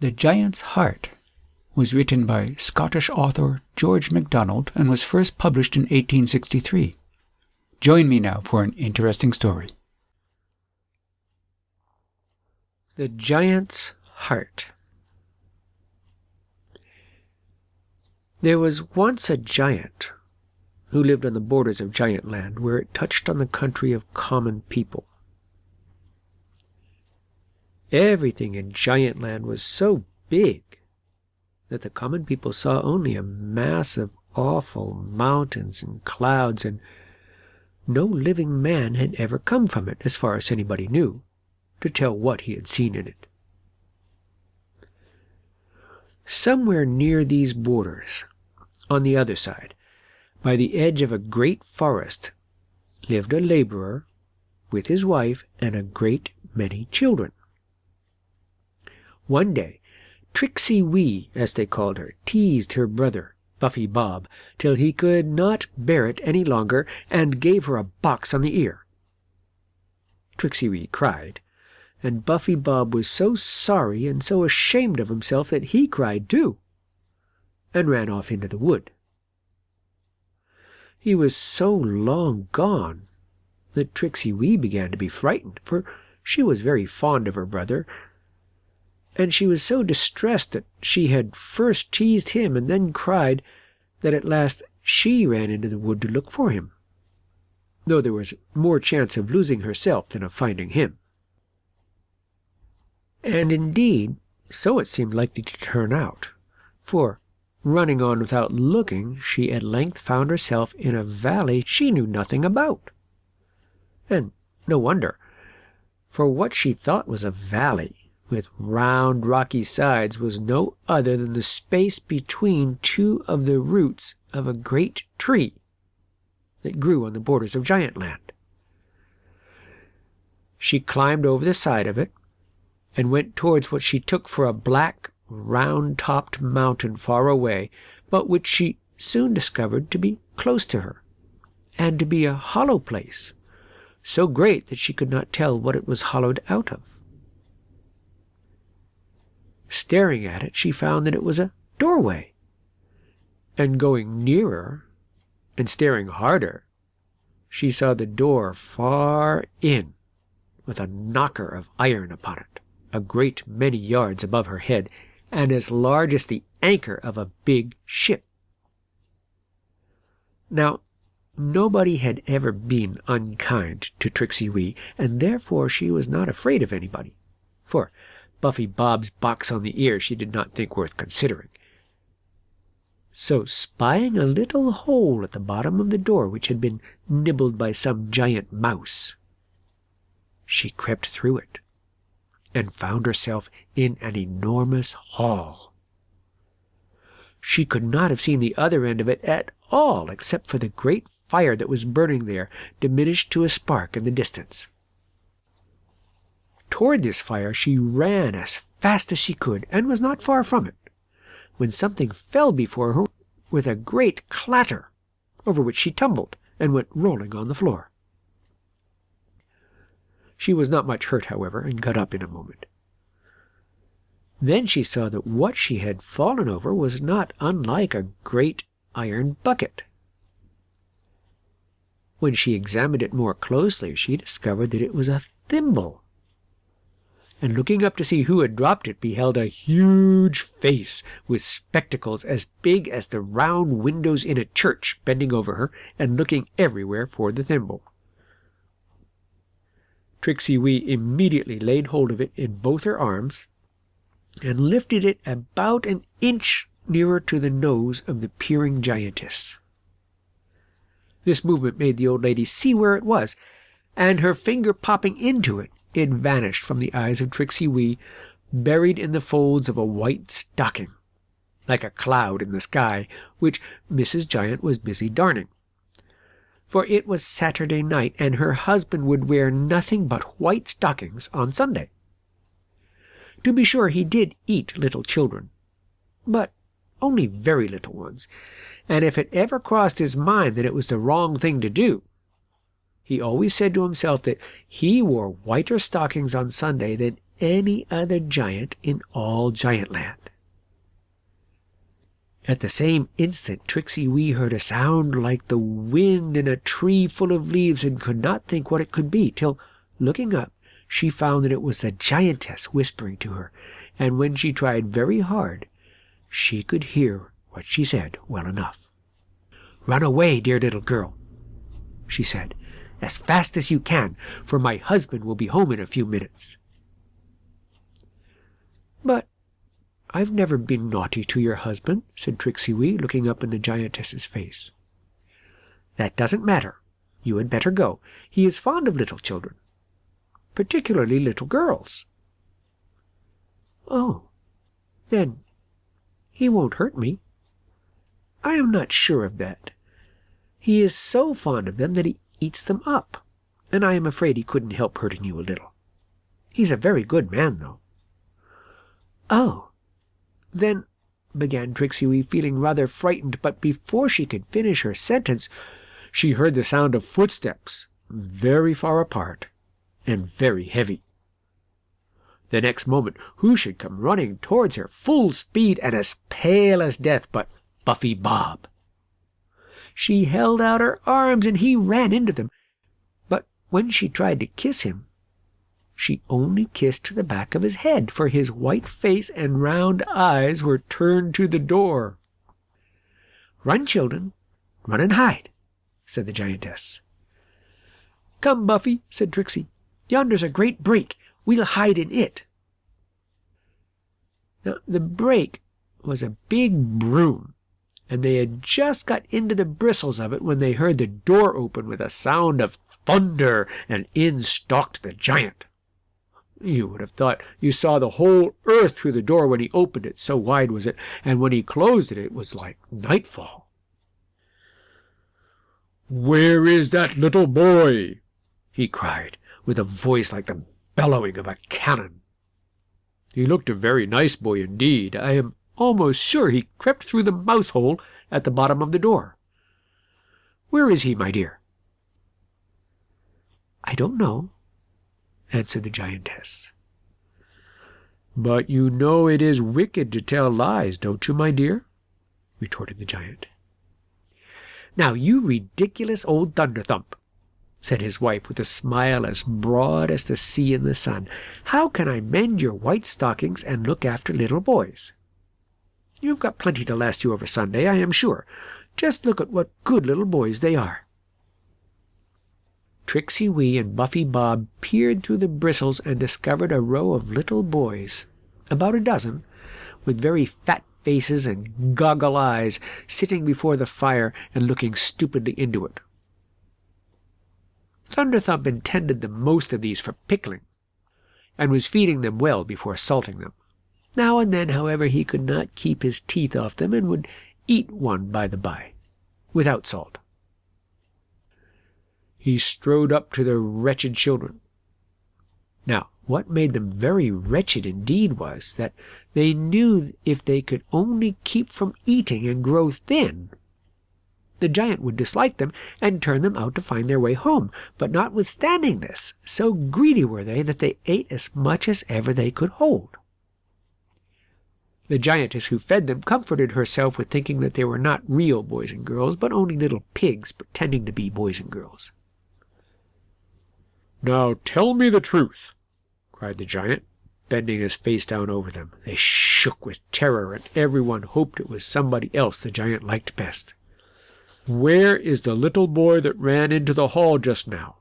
The Giant's Heart was written by Scottish author George MacDonald and was first published in 1863. Join me now for an interesting story. The Giant's Heart. There was once a giant who lived on the borders of Giant Land, where it touched on the country of common people. Everything in Giant Land was so big that the common people saw only a mass of awful mountains and clouds, and no living man had ever come from it, as far as anybody knew, to tell what he had seen in it. Somewhere near these borders, on the other side, by the edge of a great forest, lived a laborer with his wife and a great many children. One day, Trixie Wee, as they called her, teased her brother, Buffy Bob, till he could not bear it any longer, and gave her a box on the ear. Trixie Wee cried, and Buffy Bob was so sorry and so ashamed of himself that he cried too, and ran off into the wood. He was so long gone that Trixie Wee began to be frightened, for she was very fond of her brother, and she was so distressed that she had first teased him and then cried that at last she ran into the wood to look for him, though there was more chance of losing herself than of finding him. And indeed, so it seemed likely to turn out, for, running on without looking, she at length found herself in a valley she knew nothing about. And no wonder, for what she thought was a valley with round rocky sides was no other than the space between two of the roots of a great tree that grew on the borders of Giant Land. She climbed over the side of it and went towards what she took for a black, round-topped mountain far away, but which she soon discovered to be close to her, and to be a hollow place, so great that she could not tell what it was hollowed out of. Staring at it, she found that it was a doorway, and going nearer and staring harder, she saw the door far in, with a knocker of iron upon it, a great many yards above her head, and as large as the anchor of a big ship. Now, nobody had ever been unkind to Trixie Wee, and therefore she was not afraid of anybody, for Buffy Bob's box on the ear she did not think worth considering. So, spying a little hole at the bottom of the door which had been nibbled by some giant mouse, she crept through it, and found herself in an enormous hall. She could not have seen the other end of it at all, except for the great fire that was burning there, diminished to a spark in the distance. Toward this fire she ran as fast as she could, and was not far from it, when something fell before her with a great clatter, over which she tumbled, and went rolling on the floor. She was not much hurt, however, and got up in a moment. Then she saw that what she had fallen over was not unlike a great iron bucket. When she examined it more closely, she discovered that it was a thimble, and looking up to see who had dropped it, beheld a huge face with spectacles as big as the round windows in a church bending over her and looking everywhere for the thimble. Trixie Wee immediately laid hold of it in both her arms and lifted it about an inch nearer to the nose of the peering giantess. This movement made the old lady see where it was, and her finger popping into it, it vanished from the eyes of Trixie Wee, buried in the folds of a white stocking, like a cloud in the sky, which Mrs. Giant was busy darning. For it was Saturday night, and her husband would wear nothing but white stockings on Sunday. To be sure, he did eat little children, but only very little ones, and if it ever crossed his mind that it was the wrong thing to do, he always said to himself that he wore whiter stockings on Sunday than any other giant in all Giantland. At the same instant, Trixie Wee heard a sound like the wind in a tree full of leaves, and could not think what it could be, till, looking up, she found that it was the giantess whispering to her, and when she tried very hard, she could hear what she said well enough. "Run away, dear little girl," she said, "as fast as you can, for my husband will be home in a few minutes." "But I've never been naughty to your husband," said Trixie Wee, looking up in the giantess's face. "That doesn't matter. You had better go. He is fond of little children, particularly little girls." "Oh, then he won't hurt me." "I am not sure of that. He is so fond of them that he eats them up, and I am afraid he couldn't help hurting you a little. He's a very good man, though." "Oh, then," began Trixie Wee, feeling rather frightened, but before she could finish her sentence, she heard the sound of footsteps, very far apart and very heavy. The next moment, who should come running towards her, full speed and as pale as death, but Buffy Bob. She held out her arms, and he ran into them, but when she tried to kiss him, she only kissed the back of his head, for his white face and round eyes were turned to the door. "Run, children, run and hide," said the giantess. "Come, Buffy," said Trixie. "Yonder's a great break. We'll hide in it." Now, the break was a big broom, and they had just got into the bristles of it when they heard the door open with a sound of thunder, and in stalked the giant. You would have thought you saw the whole earth through the door when he opened it, so wide was it, and when he closed it, it was like nightfall. "Where is that little boy?" he cried, with a voice like the bellowing of a cannon. He looked a very nice boy indeed. I am almost sure he crept through the mouse hole at the bottom of the door. "Where is he, my dear?" "I don't know," answered the giantess. "But you know it is wicked to tell lies, don't you, my dear?" retorted the giant. "Now, you ridiculous old Thunderthump," said his wife with a smile as broad as the sea in the sun, "how can I mend your white stockings and look after little boys? You've got plenty to last you over Sunday, I am sure. Just look at what good little boys they are." Trixie Wee and Buffy Bob peered through the bristles and discovered a row of little boys, about a dozen, with very fat faces and goggle eyes, sitting before the fire and looking stupidly into it. Thunderthump intended the most of these for pickling, and was feeding them well before salting them. Now and then, however, he could not keep his teeth off them, and would eat one by the by, without salt. He strode up to the wretched children. Now, what made them very wretched indeed was that they knew if they could only keep from eating and grow thin, the giant would dislike them and turn them out to find their way home. But notwithstanding this, so greedy were they that they ate as much as ever they could hold. The giantess who fed them comforted herself with thinking that they were not real boys and girls, but only little pigs pretending to be boys and girls. "Now tell me the truth," cried the giant, bending his face down over them. They shook with terror, and everyone hoped it was somebody else the giant liked best. "Where is the little boy that ran into the hall just now?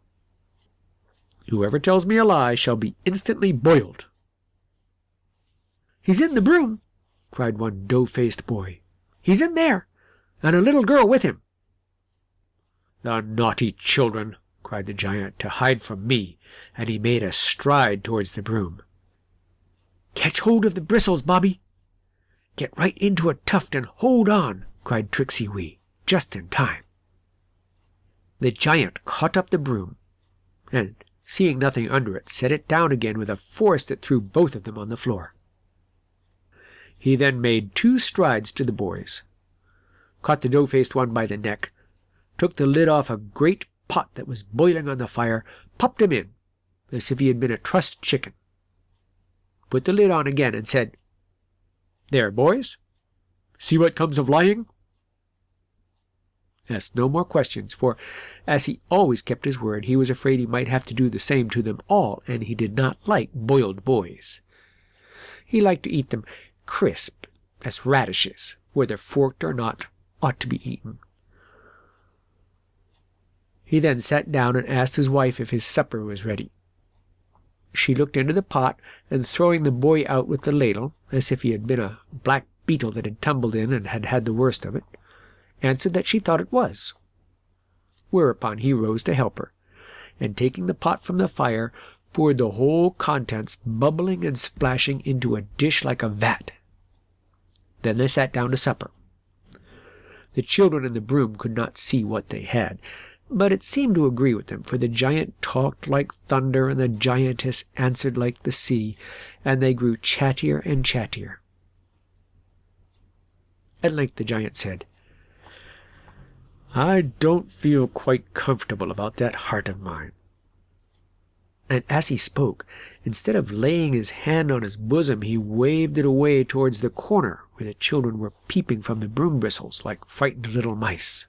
Whoever tells me a lie shall be instantly boiled." "He's in the broom," cried one dough-faced boy. "He's in there, and a little girl with him." "The naughty children," cried the giant, "to hide from me," and he made a stride towards the broom. "Catch hold of the bristles, Bobby. Get right into a tuft and hold on," cried Trixie Wee, just in time. The giant caught up the broom, and, seeing nothing under it, set it down again with a force that threw both of them on the floor. He then made 2 strides to the boys, caught the dough-faced one by the neck, took the lid off a great pot that was boiling on the fire, popped him in, as if he had been a trussed chicken, put the lid on again, and said, "There, boys, see what comes of lying?" Asked no more questions, for, as he always kept his word, he was afraid he might have to do the same to them all, and he did not like boiled boys. He liked to eat them crisp, as radishes, whether forked or not, ought to be eaten. He then sat down and asked his wife if his supper was ready. She looked into the pot, and throwing the boy out with the ladle, as if he had been a black beetle that had tumbled in and had had the worst of it, answered that she thought it was. Whereupon he rose to help her, and taking the pot from the fire, poured the whole contents, bubbling and splashing, into a dish like a vat. Then they sat down to supper. The children in the broom could not see what they had, but it seemed to agree with them, for the giant talked like thunder, and the giantess answered like the sea, and they grew chattier and chattier. At length the giant said, "I don't feel quite comfortable about that heart of mine." And as he spoke, instead of laying his hand on his bosom, he waved it away towards the corner where the children were peeping from the broom bristles like frightened little mice.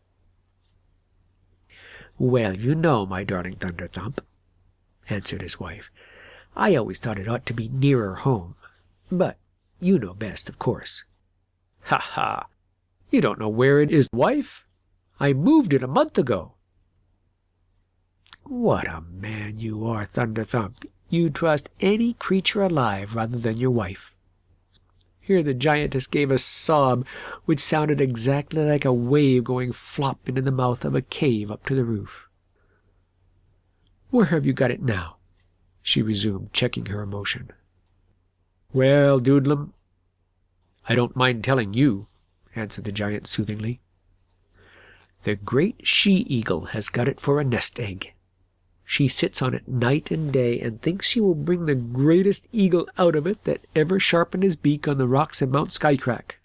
"Well, you know, my darling Thunderthump," answered his wife, "I always thought it ought to be nearer home. But you know best, of course." "Ha, ha! You don't know where it is, wife. I moved it a month ago." "What a man you are, Thunderthump. You trust any creature alive rather than your wife." Here the giantess gave a sob which sounded exactly like a wave going flop into the mouth of a cave up to the roof. "Where have you got it now?" she resumed, checking her emotion. "Well, Doodlem, I don't mind telling you," answered the giant soothingly. "The great she-eagle has got it for a nest egg. She sits on it night and day, and thinks she will bring the greatest eagle out of it that ever sharpened his beak on the rocks of Mount Skycrack.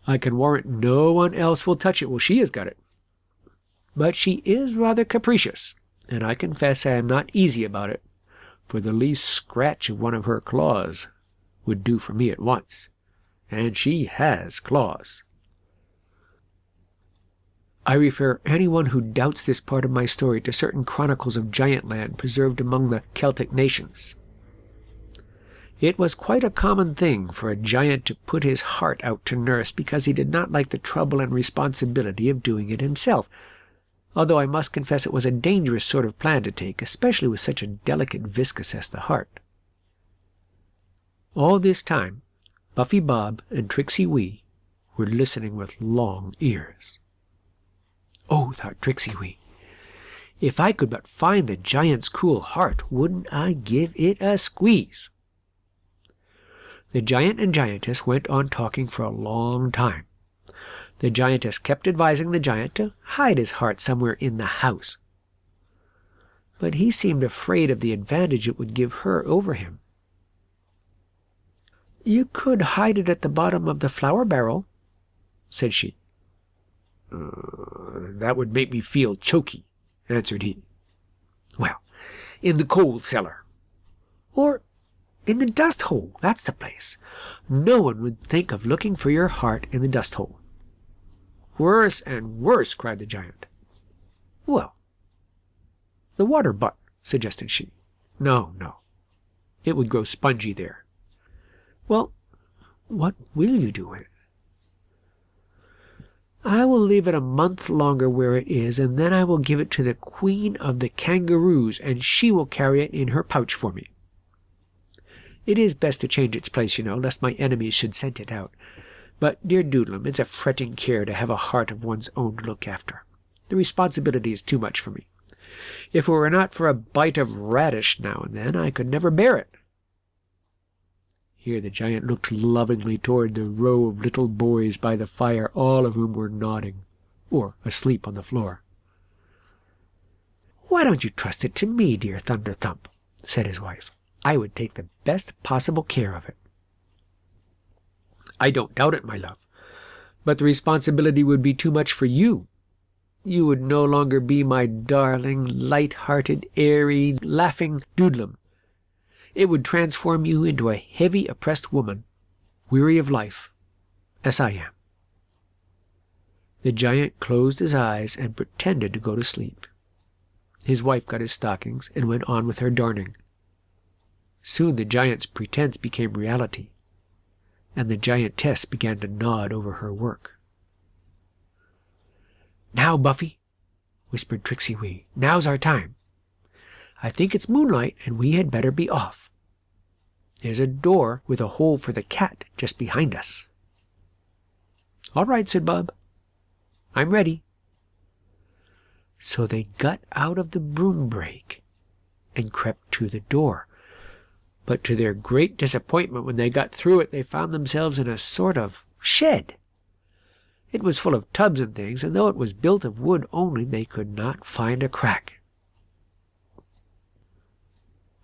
I can warrant no one else will touch it while she has got it. But she is rather capricious, and I confess I am not easy about it, for the least scratch of one of her claws would do for me at once, and she has claws. I refer anyone who doubts this part of my story to certain chronicles of Giantland preserved among the Celtic nations. It was quite a common thing for a giant to put his heart out to nurse because he did not like the trouble and responsibility of doing it himself, although I must confess it was a dangerous sort of plan to take, especially with such a delicate viscus as the heart. All this time, Buffy Bob and Trixie Wee were listening with long ears. "Oh," thought Trixie Wee, "if I could but find the giant's cruel heart, wouldn't I give it a squeeze?" The giant and giantess went on talking for a long time. The giantess kept advising the giant to hide his heart somewhere in the house. But he seemed afraid of the advantage it would give her over him. "You could hide it at the bottom of the flour barrel," said she. "That would make me feel choky," answered he. "Well, in the coal cellar. Or in the dust hole, that's the place. No one would think of looking for your heart in the dust hole." "Worse and worse," cried the giant. "Well, the water butt," suggested she. No, it would grow spongy there." "Well, what will you do with it?" "I will leave it a month longer where it is, and then I will give it to the Queen of the Kangaroos, and she will carry it in her pouch for me. It is best to change its place, you know, lest my enemies should scent it out. But, dear Doodlem, it's a fretting care to have a heart of one's own to look after. The responsibility is too much for me. If it were not for a bite of radish now and then, I could never bear it." Here the giant looked lovingly toward the row of little boys by the fire, all of whom were nodding, or asleep on the floor. "Why don't you trust it to me, dear Thunderthump?" said his wife. "I would take the best possible care of it." "I don't doubt it, my love, but the responsibility would be too much for you. You would no longer be my darling, light-hearted, airy, laughing Doodlem. It would transform you into a heavy, oppressed woman, weary of life, as I am." The giant closed his eyes and pretended to go to sleep. His wife got his stockings and went on with her darning. Soon the giant's pretense became reality, and the giantess began to nod over her work. "Now, Buffy," whispered Trixie Wee, "now's our time. I think it's moonlight, and we had better be off. There's a door with a hole for the cat just behind us." "All right," said Bob. "I'm ready." So they got out of the broom brake and crept to the door. But to their great disappointment, when they got through it, they found themselves in a sort of shed. It was full of tubs and things, and though it was built of wood only, they could not find a crack.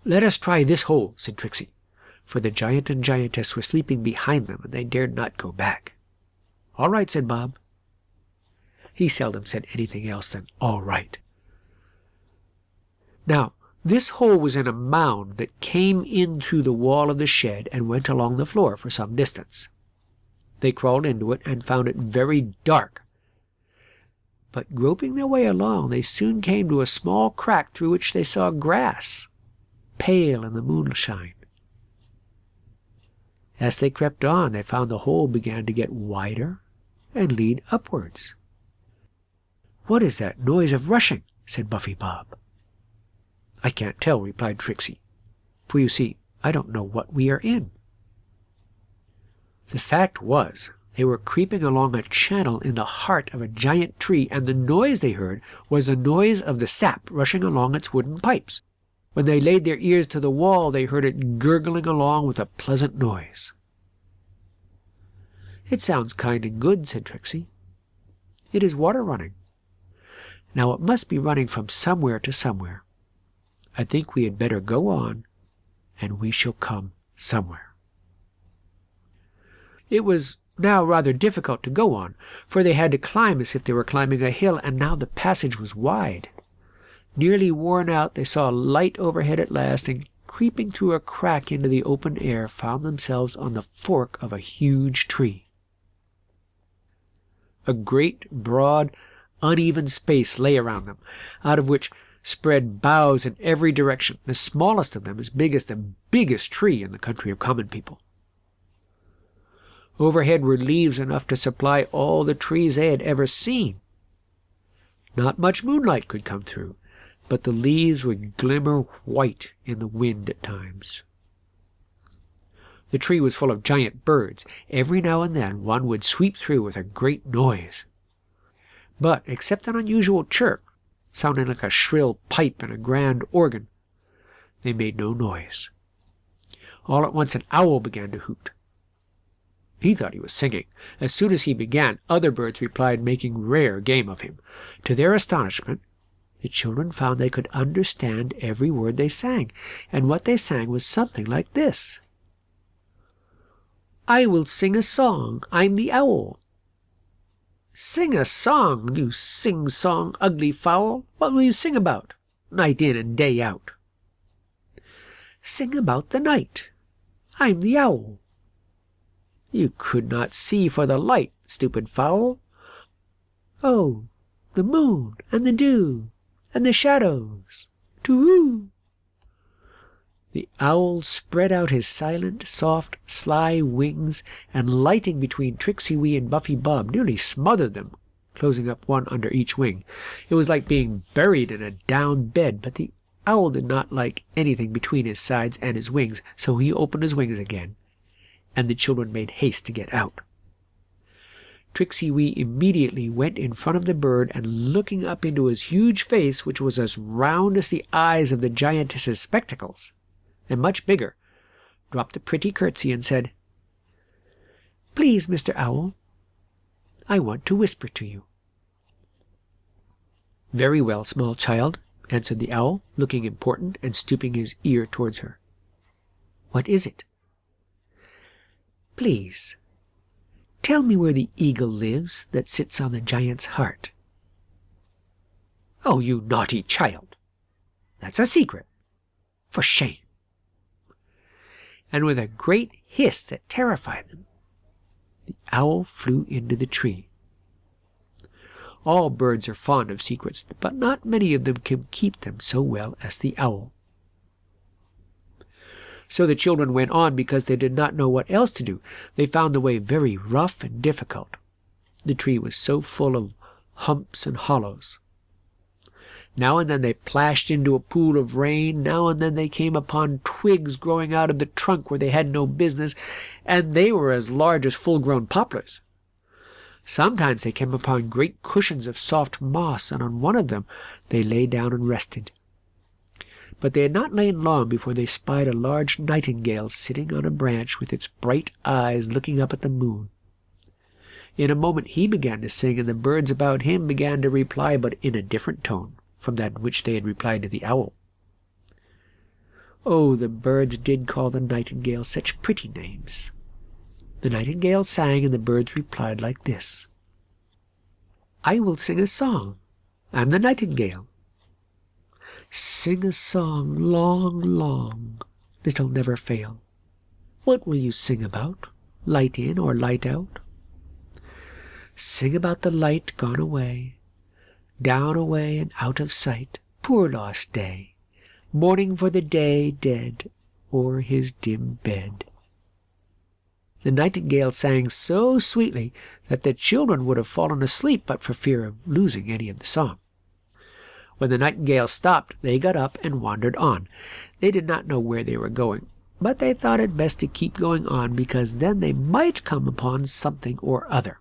"Let us try this hole," said Trixie, for the giant and giantess were sleeping behind them, and they dared not go back. "All right," said Bob. He seldom said anything else than "all right." Now, this hole was in a mound that came in through the wall of the shed and went along the floor for some distance. They crawled into it and found it very dark. But groping their way along, they soon came to a small crack through which they saw grass, pale in the moonshine. As they crept on, they found the hole began to get wider and lead upwards. "What is that noise of rushing?" said Buffy Bob. "I can't tell," replied Trixie, "for you see, I don't know what we are in." The fact was, they were creeping along a channel in the heart of a giant tree, and the noise they heard was the noise of the sap rushing along its wooden pipes. When they laid their ears to the wall, they heard it gurgling along with a pleasant noise. "It sounds kind and good," said Trixie. "It is water running. Now it must be running from somewhere to somewhere. I think we had better go on, and we shall come somewhere." It was now rather difficult to go on, for they had to climb as if they were climbing a hill, and now the passage was wide. Nearly worn out, they saw a light overhead at last, and creeping through a crack into the open air, found themselves on the fork of a huge tree. A great, broad, uneven space lay around them, out of which spread boughs in every direction, the smallest of them as big as the biggest tree in the country of common people. Overhead were leaves enough to supply all the trees they had ever seen. Not much moonlight could come through, but the leaves would glimmer white in the wind at times. The tree was full of giant birds. Every now and then one would sweep through with a great noise. But, except an unusual chirp, sounding like a shrill pipe in a grand organ, they made no noise. All at once an owl began to hoot. He thought he was singing. As soon as he began, other birds replied, making rare game of him. To their astonishment, the children found they could understand every word they sang, and what they sang was something like this: "I will sing a song, I'm the owl." "Sing a song, you sing-song, ugly fowl. What will you sing about, night in and day out?" "Sing about the night. I'm the owl." "You could not see for the light, stupid fowl." "Oh, the moon and the dew and the shadows, to-woo." The owl spread out his silent, soft, sly wings, and lighting between Trixie Wee and Buffy Bob, nearly smothered them, closing up one under each wing. It was like being buried in a down bed, but the owl did not like anything between his sides and his wings, so he opened his wings again, and the children made haste to get out. Trixie Wee immediately went in front of the bird, and looking up into his huge face, which was as round as the eyes of the giantess's spectacles, and much bigger, dropped a pretty curtsy and said, "Please, Mr. Owl, I want to whisper to you." "Very well, small child," answered the owl, looking important and stooping his ear towards her. "What is it?" "Please, tell me where the eagle lives that sits on the giant's heart." "Oh, you naughty child! That's a secret. For shame!" and with a great hiss that terrified them, the owl flew into the tree. All birds are fond of secrets, but not many of them can keep them so well as the owl. So the children went on because they did not know what else to do. They found the way very rough and difficult. The tree was so full of humps and hollows. Now and then they plashed into a pool of rain. Now and then they came upon twigs growing out of the trunk where they had no business, and they were as large as full-grown poplars. Sometimes they came upon great cushions of soft moss, and on one of them they lay down and rested. But they had not lain long before they spied a large nightingale sitting on a branch with its bright eyes looking up at the moon. In a moment he began to sing, and the birds about him began to reply, but in a different tone from that in which they had replied to the owl. Oh, the birds did call the nightingale such pretty names. The nightingale sang, and the birds replied like this: "I will sing a song. I'm the nightingale. Sing a song long, long, that'll never fail. What will you sing about? Light in or light out? Sing about the light gone away, down away and out of sight. Poor lost day, mourning for the day dead o'er his dim bed." The nightingale sang so sweetly that the children would have fallen asleep but for fear of losing any of the song. When the nightingale stopped, they got up and wandered on. They did not know where they were going, but they thought it best to keep going on, because then they might come upon something or other.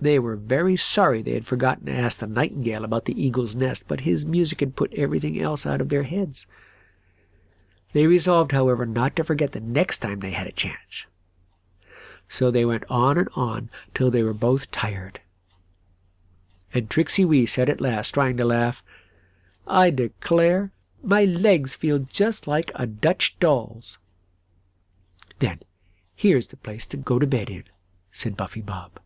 They were very sorry they had forgotten to ask the nightingale about the eagle's nest, but his music had put everything else out of their heads. They resolved, however, not to forget the next time they had a chance. So they went on and on till they were both tired. And Trixie Wee said at last, trying to laugh, "I declare, my legs feel just like a Dutch doll's." "Then here's the place to go to bed in," said Buffy Bob.